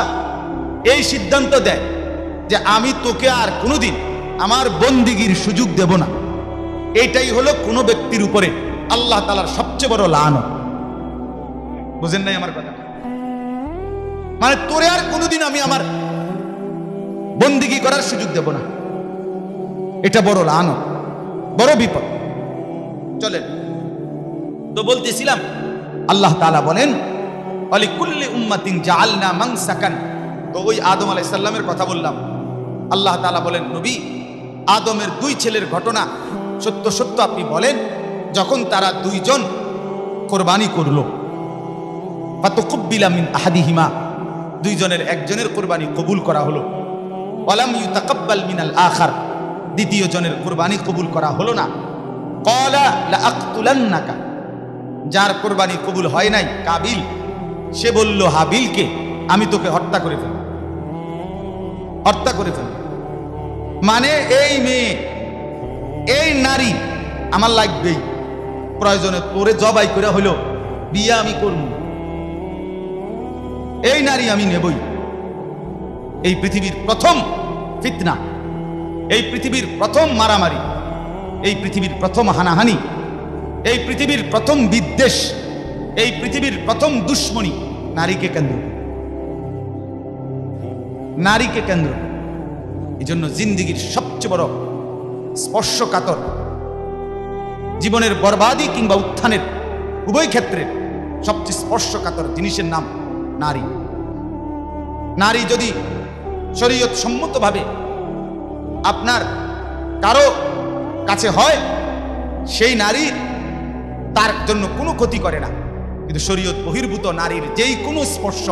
এই সিদ্ধান্ত দেয় যে আমি তোকে আর কোনোদিন আমার বন্দিগির সুযোগ দেব না, এইটাই হলো কোনো ব্যক্তির উপরে আল্লাহ তাআলার সবচেয়ে বড় লানত। বুঝেন নাই আমার কথা? মানে তোরে আর কোনোদিন আমি আমার বন্দিগি করার সুযোগ দেব না, এটা বড় লানত, বড় বিপদ। চলেন তো বলতেছিলাম, আল্লাহ তাআলা বলেন আলিকুল্লি উম্মাতিন জাআলনা মানসাকান। তো ওই আদম আলাইহিস সালামের কথা বললাম। আল্লাহ তাআলা বলেন, নবী, আদমের দুই ছেলের ঘটনা সত্য সত্য আপনি বলেন, যখন তারা দুইজন কোরবানি করলো, ফাতুকুব্বিলা মিন আহাদিহিমা, দুইজনের একজনের কোরবানি কবুল করা হলো, ওয়ালাম ইউতাকাব্বাল মিনাল আখার, দ্বিতীয় জনের কোরবানি কবুল করা হলো না। ক্বালা লাআকতুলান্নাকা, যার কোরবানি কবুল হয় নাই, কাবিল, সে বলল হাবিলকে, আমি তোকে হত্যা করে ফেলব, হত্যা করে ফেলব। মানে এই মেয়ে, এই নারী আমার লাগবেই, প্রয়োজনে তোরে জবাই করে হইল বিয়ে আমি করব, এই নারী আমি নেবই। এই পৃথিবীর প্রথম ফিতনা, এই পৃথিবীর প্রথম মারামারি, এই পৃথিবীর প্রথম হানাহানি, এই পৃথিবীর প্রথম বিদ্বেষ, এই পৃথিবীর প্রথম দুশ্মনী নারীকে কেন্দ্র, নারীকে কেন্দ্র। এই জন্য জিন্দিগির সবচেয়ে বড় স্পর্শকাতর, জীবনের বরবাদি কিংবা উত্থানের উভয় ক্ষেত্রে সবচেয়ে স্পর্শকাতর জিনিসের নাম নারী। নারী যদি শরীয়ত সম্মতভাবে আপনার কারো কাছে হয়, সেই নারী তার জন্য কোনো ক্ষতি করে না। কিন্তু শরীয়ত বহির্ভূত নারীর যেই কোনো স্পর্শ,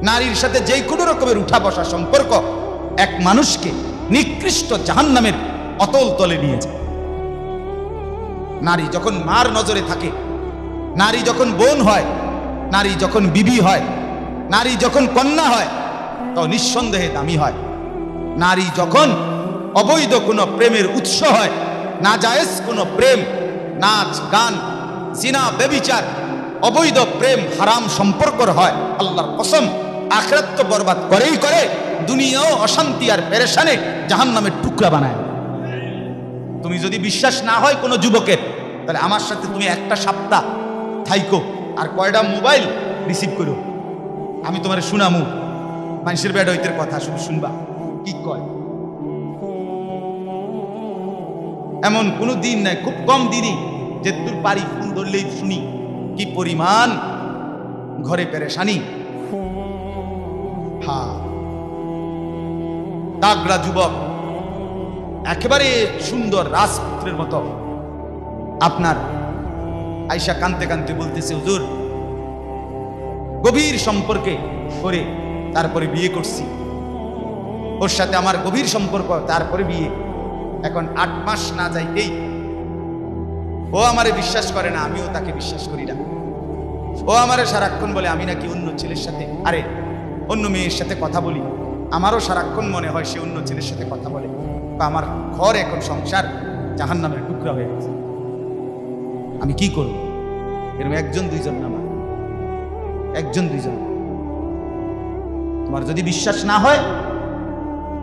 নারীর সাথে যেই কোনো রকমের উঠা বসা সম্পর্ক এক মানুষকে নিকৃষ্ট জাহান্নামের অতল তলে নিয়ে যায়। নারী যখন মার নজরে থাকে, নারী যখন বোন হয়, নারী যখন বিবি হয়, নারী যখন কন্যা হয়, তো নিঃসন্দেহে দামি হয়। নারী যখন অবৈধ কোনো প্রেমের উৎস হয়, নাজায়েজ কোনো প্রেম, নাচ গান, জিনা, ব্যভিচার, অবৈধ প্রেম, হারাম সম্পর্কর হয়, আল্লাহর কসম আখিরাত তো বরবাদ করেই করে, দুনিয়াও অশান্তি আর পেরেশানে জাহান্নামের টুকরা বানায়। তুমি যদি বিশ্বাস না হয় কোনো যুবকের, তাহলে আমার সাথে তুমি একটা সপ্তাহ থাইকো, আর কয়টা মোবাইল রিসিভ করো, আমি তোমার শুনামু মানুষের বেডইতের কথা, শুধু শুনবা কি কয়। এমন কোনো দিন নাই, খুব কম দিনই যে দূর পারি ফোন ধরলেই শুনি কি পরিমাণ ঘরে পেরেশানি। হ্যাঁ, তাগড়া যুবক, একেবারে সুন্দর রাজপুত্রের মতো, আপনার আয়সা কানতে কানতে বলতেছে, হুজুর, গভীর সম্পর্কে করে তারপরে বিয়ে করছি, ওর সাথে আমার গভীর সম্পর্ক, তারপরে বিয়ে। এখন 8 মাস না যাইতেই ও আমারে বিশ্বাস করে না, আমিও তাকে বিশ্বাস করি না। ও আমারে সারাক্ষণ বলে আমি নাকি অন্য ছেলের সাথে, আরে অন্য মেয়ের সাথে কথা বলি। আমারও সারাক্ষণ মনে হয় সে অন্য ছেলের সাথে কথা বলে। আমার ঘর এখন সংসার জাহান্নামের টুকরা হয়ে গেছে, আমি কি করব? এরকম একজন দুইজন না, একজন দুইজন। তোমার যদি বিশ্বাস না হয়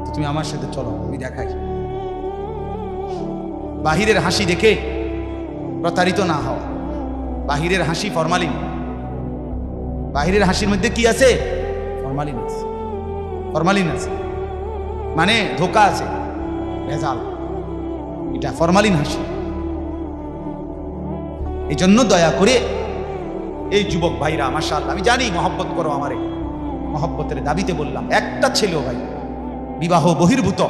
তো তুমি আমার সাথে চলো, আমি দেখাই। বাহিরের হাসি দেখে প্রতারিত না হওয়া। বাহিরের হাসি ফরমালিন, বাহিরের হাসির মধ্যে কি আছে? ফরমালিন আছে, ফরমালিন আছে, মানে ধোকা আছে, ভেজাল, এটা ফরমালিন হাসি। এই জন্য দয়া করে এই যুবক ভাইরা, মাশাআল্লাহ, আমি জানি মহব্বত করো আমারে, মহব্বতের দাবিতে বললাম, একটা ছেলেও ভাই বিবাহ বহির্ভূত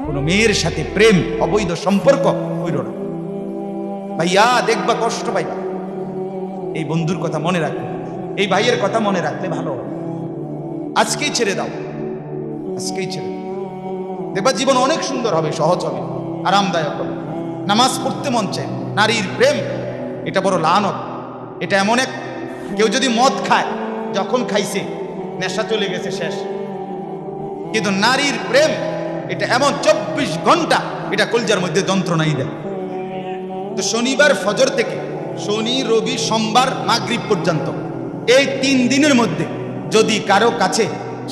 কোনো মেয়ের সাথে প্রেম, অবৈধ সম্পর্ক হইল না ভাইয়া, দেখবা কষ্ট পাইবা। এই বন্ধুর কথা মনে রাখবে, এই ভাইয়ের কথা মনে রাখলে ভালো। আজকেই ছেড়ে দাও, আজকেই ছেড়ে দাও। দেখবা জীবন অনেক সুন্দর হবে, সহজ হবে, আরামদায়ক হবে। নামাজ পড়তে মন চায়। নারীর প্রেম এটা বড় লানত। এটা এমন এক, কেউ যদি মদ খায়, যখন খাইছে নেশা চলে গেছে, শেষ। কিন্তু নারীর প্রেম এটা এমন 24 ঘন্টা এটা কলজার মধ্যে যন্ত্রণাই দেয়। তো শনিবার ফজর থেকে শনি, রবি, সোমবার মাগরিব পর্যন্ত এই 3 দিনের মধ্যে যদি কারো কাছে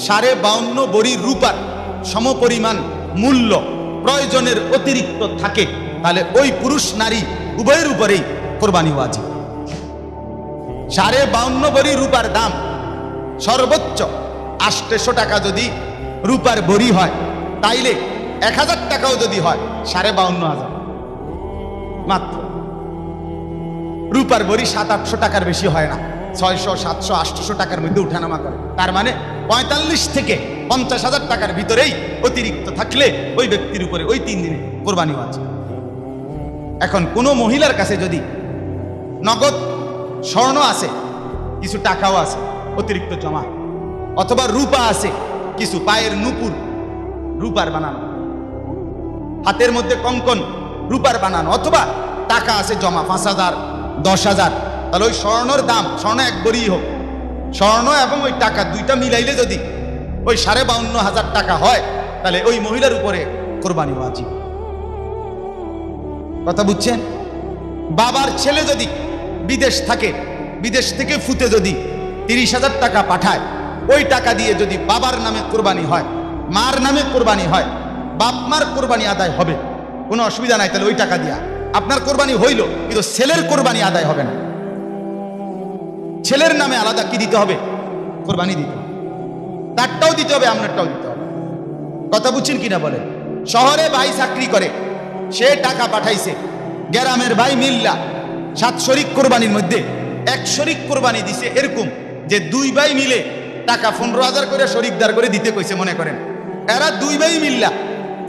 52.5 ভরি রূপার সমপরিমাণ মূল্য প্রয়োজনের অতিরিক্ত থাকে, তাহলে ওই পুরুষ নারী উভয়ের উপরেই কোরবানি ওয়াজিব। 52.5 ভরি রূপার দাম সর্বোচ্চ 800 টাকা যদি রূপার ভরি হয়, তাইলে 1000 টাকাও যদি হয় 52,500 মাত্র। রূপার ভরি 700-800 টাকার বেশি হয় না, 600, 700, 800 টাকার মধ্যে উঠানামা করে। তার মানে 45 থেকে 50,000 টাকার ভিতরেই অতিরিক্ত থাকলে ওই ব্যক্তির উপরে ওই 3 দিনে কোরবানি ওয়াজিব। এখন কোনো মহিলার কাছে যদি নগদ স্বর্ণ আছে, কিছু টাকাও আছে অতিরিক্ত জমা, অথবা রূপা আছে কিছু, পায়ের নুপুর রূপার বানানো, হাতের মধ্যে কঙ্কন রূপার বানানো, অথবা টাকা আছে জমা 5,000, 10,000, তাহলে ওই স্বর্ণের দাম, স্বর্ণ এক ভরি হোক, স্বর্ণ এবং ওই টাকা দুইটা মিলাইলে যদি ওই 52,500 টাকা হয়, তাহলে ওই মহিলার উপরে কোরবানি ওয়াজিব। কথা বুঝছেন? বাবার ছেলে যদি বিদেশ থাকে, বিদেশ থেকে ফুতে যদি 30,000 টাকা পাঠায়, ওই টাকা দিয়ে যদি বাবার নামে কোরবানি হয়, মার নামে কোরবানি হয়, বাপ মার কোরবানি আদায় হবে, কোনো অসুবিধা নাই। তাহলে ওই টাকা দিয়া আপনার কোরবানি হইল, কিন্তু ছেলের কোরবানি আদায় হবে না। ছেলের নামে আলাদা কি দিতে হবে? কোরবানি দিতে হবে, তারটাও দিতে হবে, আপনারটাও দিতে হবে। কথা বুঝছেন কিনা বলেন? শহরে ভাই চাকরি করে, সে টাকা পাঠাইছে, গ্রামের ভাই মিল্লা 7 শরিক কোরবানির মধ্যে 1 শরিক কোরবানি দিছে, এরকম যে 2 ভাই মিলে টাকা 15,000 করে শরিকদার করে দিতে কইছে। মনে করেন এরা 2 ভাই মিল্লা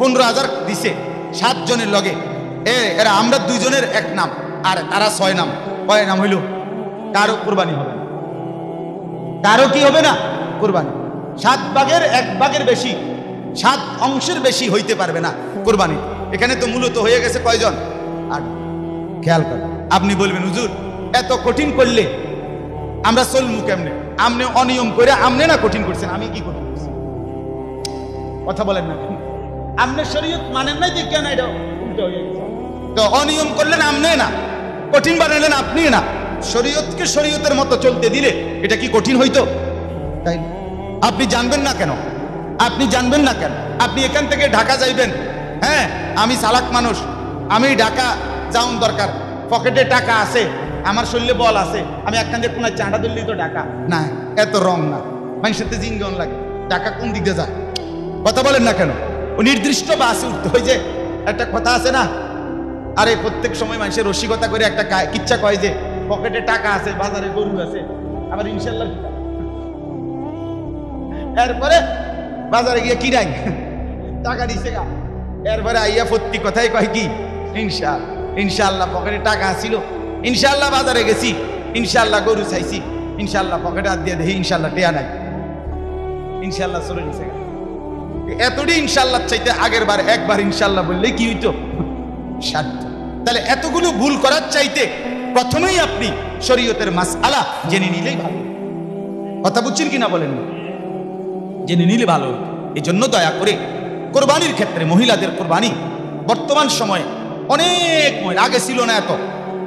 15,000 দিছে 7 জনের লগে, এরা আমরা 2 জনের 1 নাম আর তারা 6 নাম, কয় নাম হইল? কারো কোরবানি হবে না। কারো কি হবে না? কোরবানি। 7 ভাগের 1 ভাগের বেশি, 7 অংশের বেশি হইতে পারবে না কোরবানি। এখানে তো মূলত হয়ে গেছে কয়জন? 8। খেয়াল করেন। আপনি বলবেন হুজুর এত কঠিন করলে আমরা চলমু কেমনে? আমনে অনিয়ম করে আমনে না কঠিন করছেন, আমি কি কঠিন করছি? কথা বলেন না কেন? আমনে শরীয়ত মানেন নাই যে কেন এটা উল্টো হয়ে গেছে? তো অনিয়ম করলেন আমনে না, কঠিন বানালেন আপনি না। শরীয়তকে শরীয়তের মতো চলতে দিলে এটা কি কঠিন হইতো? তাই আপনি জানবেন না কেন? আপনি জানবেন না কেন? আপনি এখান থেকে ঢাকা যাইবেন, হ্যাঁ আমি চালাক মানুষ, আমি ঢাকা যাওয়ার দরকার, পকেটে টাকা আছে, আমার শরীরে বল আছে, আমি একখান দিয়ে কোন চাঁদা দিল্লি তো ঢাকা না, এত রং না, মানুষের তো জিনগন লাগে, ঢাকা কোন দিকে যায়? কথা বলেন না কেন? ও নির্দিষ্ট বাসে উঠতে হয়। যে একটা কথা আছে না, আরে প্রত্যেক সময় মানুষের রসিকতা করে একটা কিচ্ছা কয় যে পকেটে টাকা আছে, বাজারে গরু আছে, আবার ইনশাল্লাহ এরপরে বাজারে গিয়ে কি নাই টাকা দিছে গা, এরপরে আইয়া প্রত্যেক কথাই কয় কি ইনশাআল্লাহ পকেটে টাকা ছিল, ইনশাআল্লাহ বাজারে গেছি, ইনশাআল্লাহ গরু চাইছি, ইনশাআল্লাহ পকেটে হাত দিয়ে দেখি ইনশাআল্লাহ টেয়া নাই, ইনশাআল্লাহ চলে নিছে গা। এতটি ইনশাআল্লাহ চাইতে আগের বার একবার ইনশাআল্লাহ বললে কি হইতো? সাধ্য। তাহলে এতগুলো ভুল করার চাইতে প্রথমেই আপনি শরীয়তের মাসআলা জেনে নিলেই ভালো। কথা বুঝছেন কিনা বলেন? জেনে নিলে ভালো। এই জন্য দয়া করে কোরবানির ক্ষেত্রে মহিলাদের কোরবানি বর্তমান সময়ে অনেক মহিলা, আগে ছিল না এত,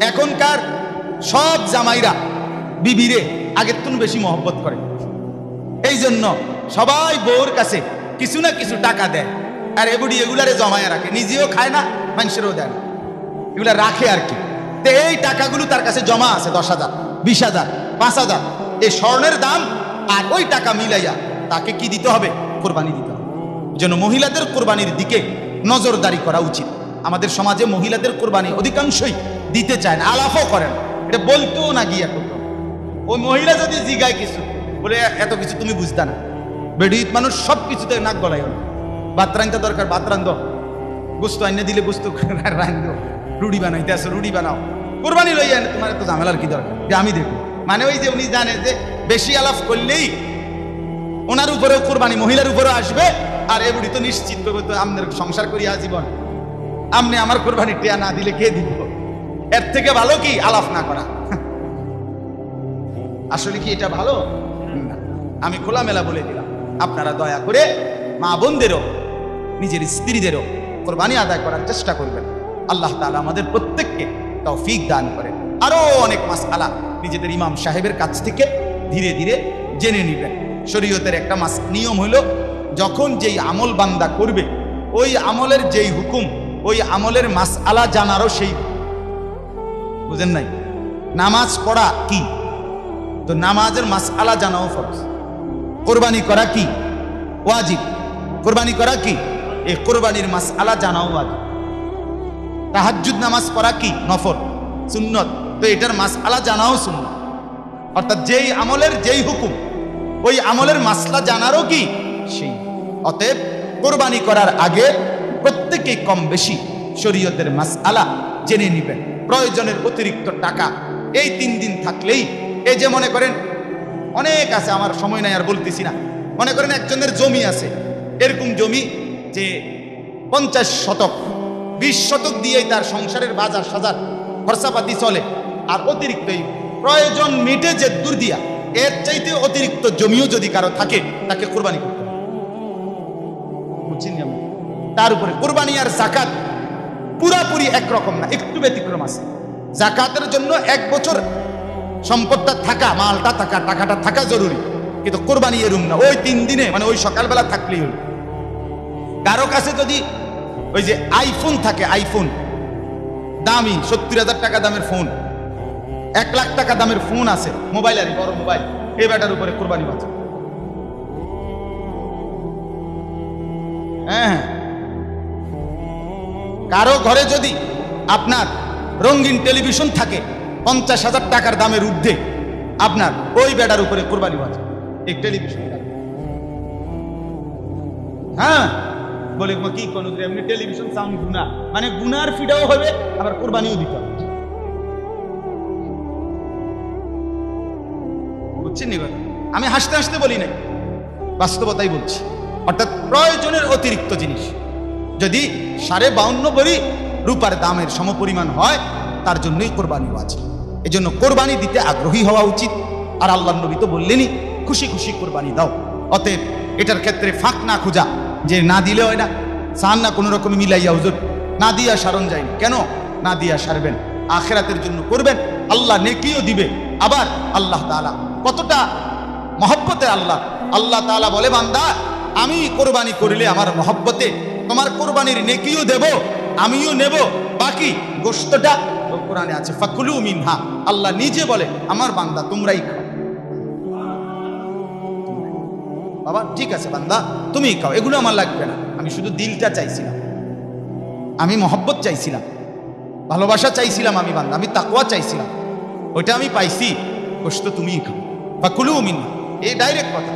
এখনকার সব জামাইরা বিবিরে আগের তুন বেশি মহব্বত করে। এই জন্য সবাই বউর কাছে কিছু না কিছু টাকা দেয়, আর এগুলি এগুলারে জমায় রাখে, নিজেও খায় না, মানুষেরও দেয় না, এগুলা রাখে আর কি। তো এই টাকাগুলো তার কাছে জমা আছে 10,000, 20,000, 5,000, এই স্বর্ণের দাম, আর ওই টাকা মিলাইয়া তাকে কি দিতে হবে? কোরবানি দিতে হবে। যেন মহিলাদের কোরবানির দিকে নজরদারি করা উচিত। আমাদের সমাজে মহিলাদের কোরবানি অধিকাংশই দিতে চায় না, আলাপও করেন, এটা বলতেও না গিয়া করতো। ওই মহিলা যদি জিগায় কিছু বলে এত কিছু তুমি বুঝতা না, বেডিত মানুষ সব কিছুতে নাক গলায়, ভাত রাঁধতে দরকার ভাত রান্ধো, গোস্ত আইনে দিলে গোস্ত রান্ধো, রুটি বানাইতে আসো রুটি বানাও, কোরবানি লই আনে, তোমার এত ঝামেলার কি দরকার যে আমি দেখবো? মানে ওই যে উনি জানে যে বেশি আলাপ করলেই ওনার উপরেও কোরবানি মহিলার উপরেও আসবে, আর এ বুড়ি তো নিশ্চিত করবে তো আপনার সংসার করি আজীবন, আপনি আমার কোরবানি টিয়া না দিলে কে দিব? এর থেকে ভালো কি আলাপ না করা? আসলে কি এটা ভালো না? আমি খোলামেলা বলে দিলাম, আপনারা দয়া করে মা বোনদেরও নিজের স্ত্রীদেরও কোরবানি আদায় করার চেষ্টা করবেন। আল্লাহ তাআলা আমাদের প্রত্যেককে তৌফিক দান করেন। আরো অনেক মাসআলা নিজেদের ইমাম সাহেবের কাছ থেকে ধীরে ধীরে জেনে নেবেন। শরীয়তের একটা নিয়ম হলো, যখন যেই আমল বান্দা করবে ওই আমলের যেই হুকুম, ওই আমলের মাসআলা জানারও সেই, বুঝেন নাই? নামাজ পড়া কি, তো নামাজের মাসআলা জানাও ফরজ। কোরবানি করা কি ওয়াজিব, কোরবানি করা কি এই কোরবানির মাসআলা জানাও ওয়াজিব। তাহাজ্জুদ নামাজ পড়া কি নফল সুন্নত, তো এটার মাসআলা জানাও সুন্নত। অর্থাৎ যেই আমলের যেই হুকুম ওই আমলের মাসলা জানারও কি সেই। অতএব কোরবানি করার আগে প্রত্যেকেই কম বেশি শরীয়তের মাসআলা জেনে নেবেন। প্রয়োজনের অতিরিক্ত টাকা এই 3 দিন থাকলেই, এই যে মনে করেন অনেক আছে, আমার সময় নাই আর বলতেছি না, মনে করেন একজনের জমি আছে, এরকম জমি যে 50 শতক 20 শতক দিয়েই তার সংসারের বাজার সাজার খরচাপাতি চলে, আর অতিরিক্ত এই প্রয়োজন মিটে যে দূর দিয়া এর চাইতে অতিরিক্ত জমিও যদি কারো থাকে, তাকে কোরবানি করতে হবে। বুঝছেন? তার উপরে কোরবানি আর যাকাত পুরাপুরি একরকম না, একটু ব্যতিক্রম আছে। যাকাতের জন্য 1 বছর সম্পদটা থাকা, মালটা থাকা, টাকাটা থাকা জরুরি, কিন্তু কোরবানি এরকম না, ওই 3 দিনে মানে ওই সকালবেলা থাকলেই হল। কারো কাছে যদি ওই যে আইফোন থাকে, আইফোন দামি 70,000 টাকা দামের ফোন, 1 লাখ টাকা দামের ফোন আছে, মোবাইল আর বড় মোবাইল, এই ব্যাটার উপরে কোরবানি বাঁচে। হ্যাঁ, কারো ঘরে যদি আপনার রঙিন টেলিভিশন থাকে 50,000 টাকার দামের ঊর্ধ্বে, আপনার ওই বেটার উপরে কোরবানি বাঁচে এই টেলিভিশন। হ্যাঁ, বলে কি কোন এমনি টেলিভিশন সাউন্ড গুনাহ, মানে গুনার ফিডাও হবে, আবার কোরবানিও দিতে হবে। বুঝছেন নি? আমি হাসতে হাসতে বলি নাই, বাস্তবতাই বলছি। অর্থাৎ প্রয়োজনের অতিরিক্ত জিনিস যদি 52.5 ভরি রূপার দামের সমপরিমাণ হয়, তার জন্যই কোরবানি আছে। এই জন্য কোরবানি দিতে আগ্রহী হওয়া উচিত। আর আল্লাহর নবী তো বললেনই খুশি খুশি কোরবানি দাও। অতএব এটার ক্ষেত্রে ফাঁক না খোঁজা, যে না দিলে হয় না, সান না কোনো রকম মিলাইয়া হুজুর না দিয়া সারণ যায়নি, কেন না দিয়া সারবেন? আখিরাতের জন্য করবেন, আল্লাহ নেকিও দিবে। আবার আল্লাহ তাআলা কতটা মহব্বতে আল্লাহ, আল্লাহ তাআলা বলে, বান্দা আমি কোরবানি করিলে আমার মহব্বতে তোমার কোরবানির নেকিও দেব, আমিও নেব, বাকি গোশতটা কোরআনে আছে ফাকুলু মিনহা। আল্লাহ নিজে বলে, আমার বান্দা তোমরাই খাও। বাবা ঠিক আছে বান্দা তুমিই খাও, এগুলো আমার লাগবে না, আমি শুধু দিলটা চাইছিলাম, আমি মহব্বত চাইছিলাম, ভালোবাসা চাইছিলাম, আমি বান্দা আমি তাকওয়া চাইছিলাম, ওইটা আমি পাইছি, গোশত তুমিই খাও। ফাকুলু মিনহা, এই ডাইরেক্ট কথা,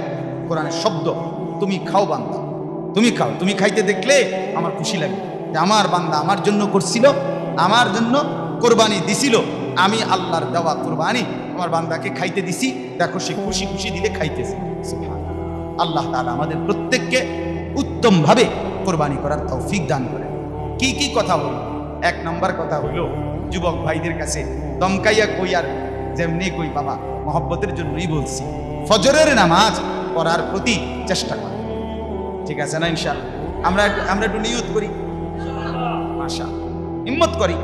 কোরআনের শব্দ, তুমি খাও বান্দা, তুমি খাও। তুমি খাইতে দেখলে আমার খুশি লাগে যে আমার বান্দা আমার জন্য করছিল, আমার জন্য কোরবানি দিছিল, আমি আল্লাহর দেওয়া কোরবানি আমার বান্দাকে খাইতে দিছি, দেখো সে খুশি খুশি দিলে খাইতেছে। আল্লাহ তাআলা আমাদের প্রত্যেককে উত্তম ভাবে কোরবানি করার তৌফিক দান করে। কি কি কথা হলো? 1 নম্বর কথা হলো, যুবক ভাইদের কাছে দমকাইয়া কই আর যেমনি কই, বাবা মহব্বতের জন্যই বলছি, ফজরের নামাজ পড়ার প্রতি চেষ্টা কর। ঠিক আছে না? ইনশাআল্লাহ আমরা একটু নিয়ত করি, মাশাআল্লাহ হিম্মত করি।